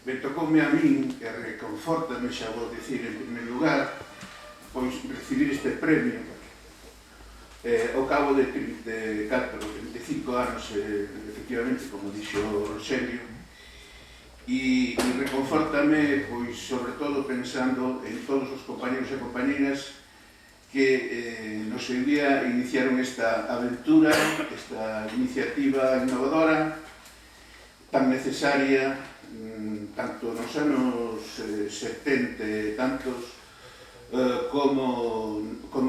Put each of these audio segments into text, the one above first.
Ben, tocoume a min, e reconfortame, xa vou dicir en primer lugar, pois recibir este premio ao cabo de 35 anos, efectivamente, como dixo Roxelio, e reconfortame, pois, sobre todo pensando en todos os compañeros e compañeras que no seu día iniciaron esta aventura, esta iniciativa innovadora, tan necesaria, tanto nos anos 70 e tantos, como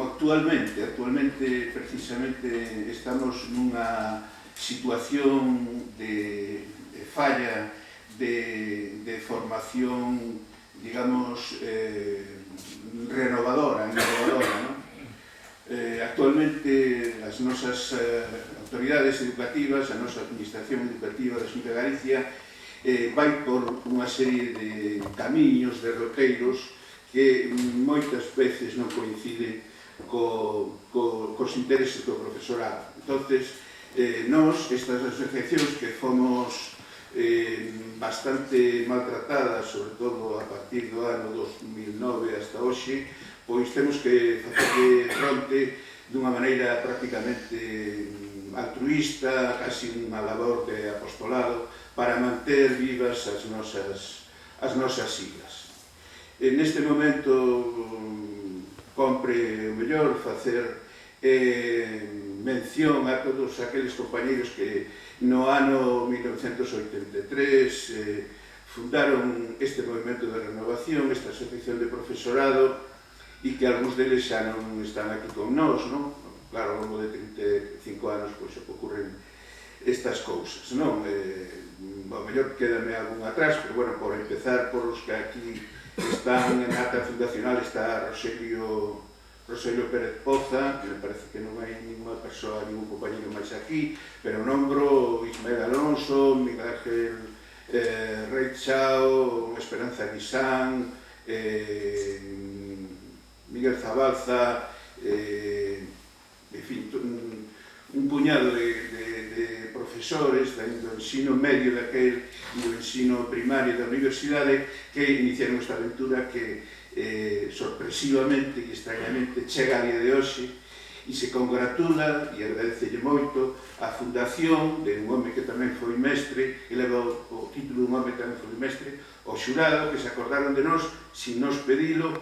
actualmente. Actualmente, precisamente, estamos nunha situación de falla de formación, digamos, renovadora, innovadora, non? Actualmente, as nosas autoridades educativas, a nosa administración educativa da Xunta de Galicia, vai por unha serie de camiños, de roteiros, que moitas veces non coinciden cos intereses do profesorado. Entonces, nós, estas asociacións que fomos bastante maltratadas, sobre todo a partir do ano 2009 hasta hoxe, pois temos que facerle fronte dunha maneira prácticamente altruista, casi unha labor de apostolado, para manter vivas as nosas siglas. Neste momento, compre o mellor facer mención a todos aqueles compañeros que no ano 1983 fundaron este movimento de renovación, esta asociación de profesorado, e que algúns deles xa non están aquí con nós, non? Claro, ao longo de 35 anos pois ocurren estas cousas, non? Ao mellor quédame algún atrás, pero, bueno, por empezar por os que aquí están en acta fundacional, está Roxelio Pérez Poza, que me parece que non hai ninguna persoa, ningún compañero máis aquí, pero nombro Ismael Alonso, Miguel Ángel Reichao, Esperanza Guisán, Miguel Zabalza, en fin, un puñado de profesores do ensino medio daquel e do ensino primario da universidade que iniciaron esta aventura que sorpresivamente e extrañamente chega a día de hoxe e se congratula e agradecelle moito a fundación de un home que tamén foi mestre, e leva o título dun home que tamén foi mestre, o xurado, que se acordaron de nós sin nos pedilo.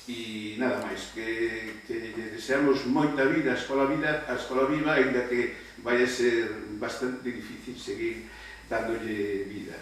E nada máis, que deseamos moita vida a Escola Viva, ainda que vai a ser bastante difícil seguir dándolle vida.